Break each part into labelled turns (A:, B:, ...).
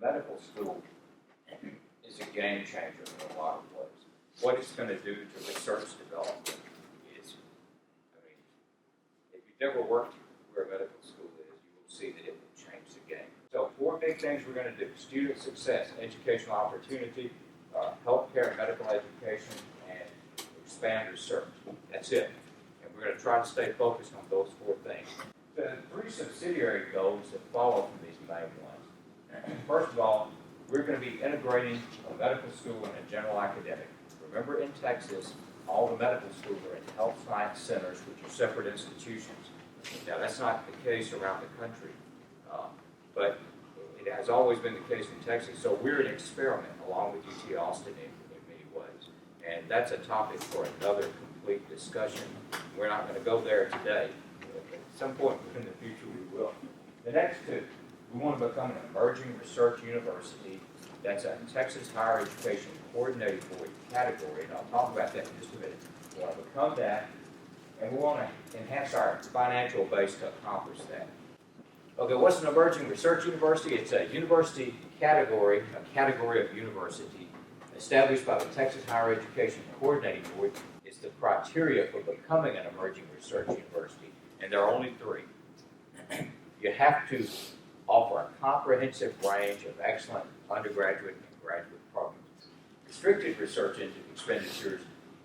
A: medical school is a game changer in a lot of ways. What it's going to do to research development is, if you've never worked where a medical school is, you will see that it will change the game. So 4 big things we're going to do: student success, educational opportunity, healthcare and medical education, and expand research. That's it. And we're going to try to stay focused on those 4 things. The 3 subsidiary goals that follow from these main ones. First of all, we're going to be integrating a medical school and a general academic. Remember, in Texas, all the medical schools are in health science centers, which are separate institutions. Now, that's not the case around the country, but it has always been the case in Texas. So we're an experiment along with UT Austin in many ways. And that's a topic for another complete discussion. We're not going to go there today. At some point in the future, we will. The next 2, we want to become an emerging research university. That's a Texas Higher Education Coordinated Board category, and I'll talk about that in just a minute. We want to become that, and we want to enhance our financial base to accomplish that. Okay, what's an emerging research university? It's a university category, a category of university established by the Texas Higher Education Coordinating Board. It's the criteria for becoming an emerging research university, and there are only 3. You have to offer a comprehensive range of excellent undergraduate and graduate programs. Restricted research expenditures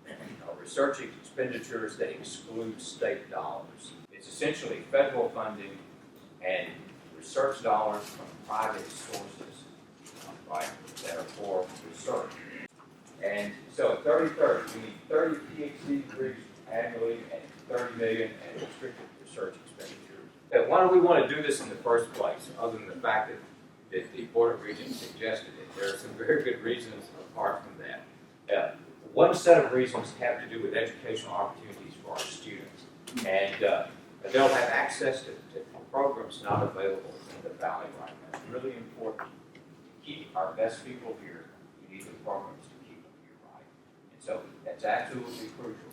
A: are research expenditures that exclude state dollars. It's essentially federal funding and research dollars from private sources, right, that are for research. And so 30/30, we need 30 PhD degrees annually and 30 million in restricted research expenditures. Now, why do we want to do this in the first place, other than the fact that the Board of Regents suggested it? There are some very good reasons apart from that. One set of reasons have to do with educational opportunities for our students. And they'll have access to programs not available in the Valley right now. It's really important to keep our best people here. We need the programs to keep them here, right? And so that's absolutely crucial.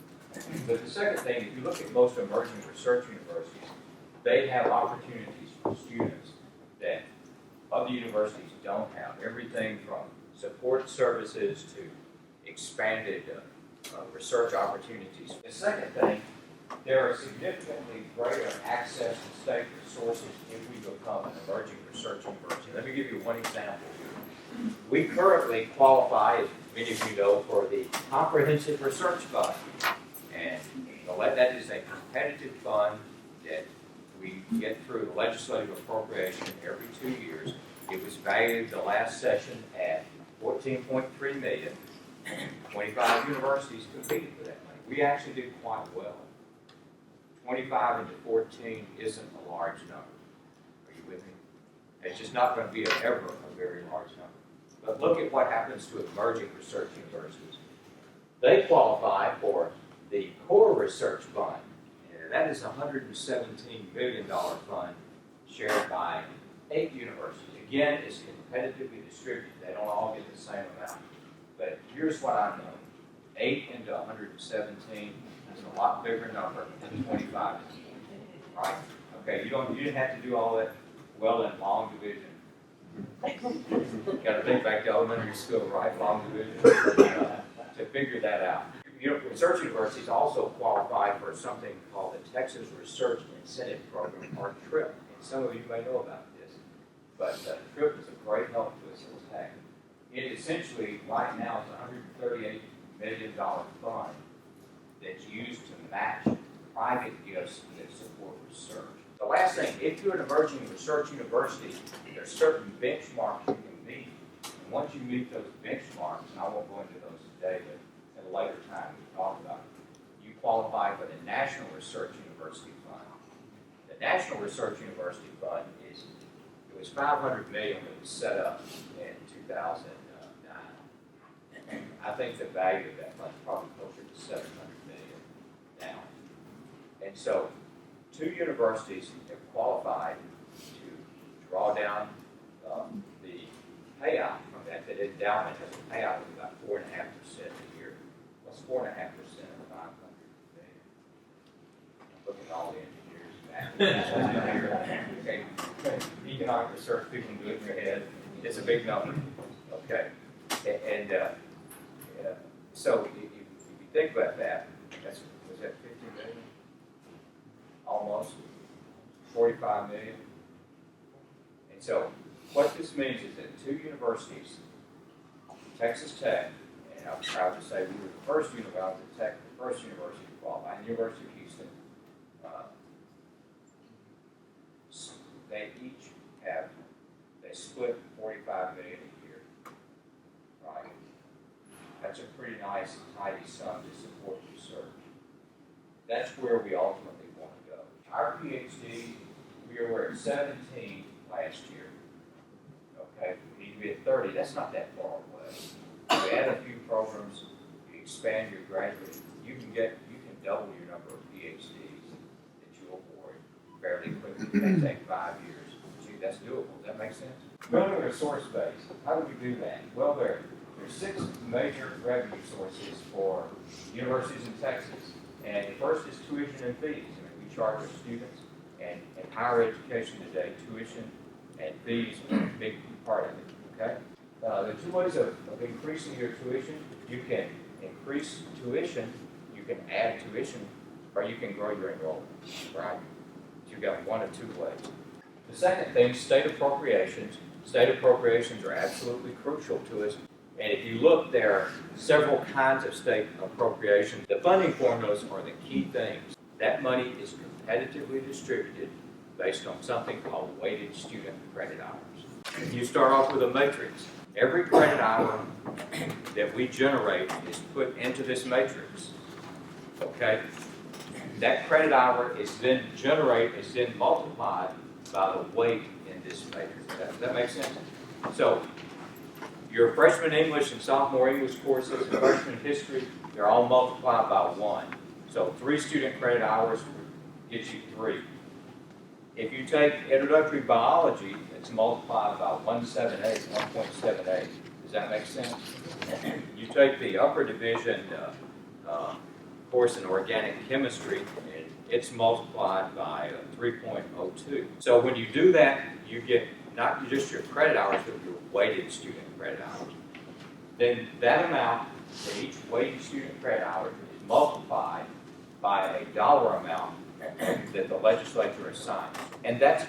A: But the second thing, if you look at most emerging research universities, they have opportunities for students that other universities don't have. Everything from support services to expanded research opportunities. The second thing, there are significantly greater access to state resources if we become an emerging research university. Let me give you one example here. We currently qualify, as many of you know, for the Comprehensive Research Fund. And that is a competitive fund that we get through the legislative appropriation every 2 years. It was valued the last session at $14.3 million. 25 universities competed for that money. We actually did quite well. 25 into 14 isn't a large number. Are you with me? It's just not going to be ever a very large number. But look at what happens to emerging research universities. They qualify for the Core Research Fund. And that is a $117 million fund shared by 8 universities. Again, it's competitively distributed. They don't all get the same amount. But here's what I know. 8 into 117 is a lot bigger number than 25 is. Right? Okay, you didn't have to do all that well in long division. You got to think back to elementary school, right? Long division to figure that out. Research universities also qualify for something called the Texas Research Incentive Program, or TRIP. And some of you may know about this, but TRIP is a great help to us in tech. It essentially, right now, is a $138 million fund that's used to match private gifts that support research. The last thing, if you're an emerging research university, there are certain benchmarks you can meet. And once you meet those benchmarks, and I won't go into those today, but at a later time we talk about it, you qualify for the National Research University Fund. The National Research University Fund it was $500 million when it was set up in 2009. I think the value of that fund is probably closer to $700 million now. And so 2 universities have qualified to draw down the payout from that. That endowment has a payout of about 4.5% a year. What's 4.5% of $500 million? Look at all the engineers, math, okay. Economic research people can do it in their head. It's a big number, okay? And so if you think about that, was that 50 million? Almost 45 million. And so what this means is that two universities, Texas Tech, and I'm proud to say we were the first university, the first university to qualify, and University of Houston, they split 45 million a year, right? That's a pretty nice, tidy sum to support research. That's where we ultimately want to go. Our PhD, we were at 17 last year. Okay, we need to be at 30. That's not that far away. You add a few programs, you expand your graduate, you can double your number of PhDs that you award fairly quickly. It may take 5 years. Gee, that's doable. Does that make sense? Building a resource base. How do we do that? Well, there's 6 major revenue sources for universities in Texas. And the first is tuition and fees. I mean, we charge our students, and in higher education today, tuition and fees are a big part of it, okay? There are 2 ways of increasing your tuition. You can increase tuition, you can add tuition, or you can grow your enrollment, right? You've got 1 of 2 ways. The second thing, state appropriations. State appropriations are absolutely crucial to us. And if you look, there are several kinds of state appropriations. The funding formulas are the key things. That money is competitively distributed based on something called weighted student credit hours. You start off with a matrix. Every credit hour that we generate is put into this matrix. Okay? That credit hour is then multiplied by the weight in this matrix. Does that make sense? So, your freshman English and sophomore English courses and freshman history, they're all multiplied by 1. So 3 student credit hours gets you 3. If you take introductory biology, it's multiplied by 1.78. Does that make sense? You take the upper division course in organic chemistry, and it's multiplied by 3.02. So when you do that, you get not just your credit hours, but your weighted student credit hours. Then that amount for each weighted student credit hour is multiplied by a dollar amount that the legislature assigns. And that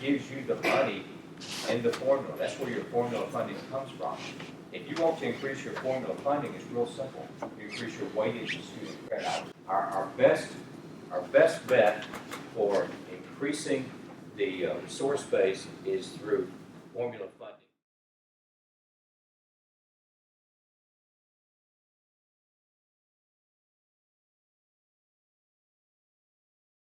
A: gives you the money in the formula. That's where your formula funding comes from. If you want to increase your formula funding, it's real simple. You increase your weighted student credit hours. Our best bet for increasing the resource base is through formula funding.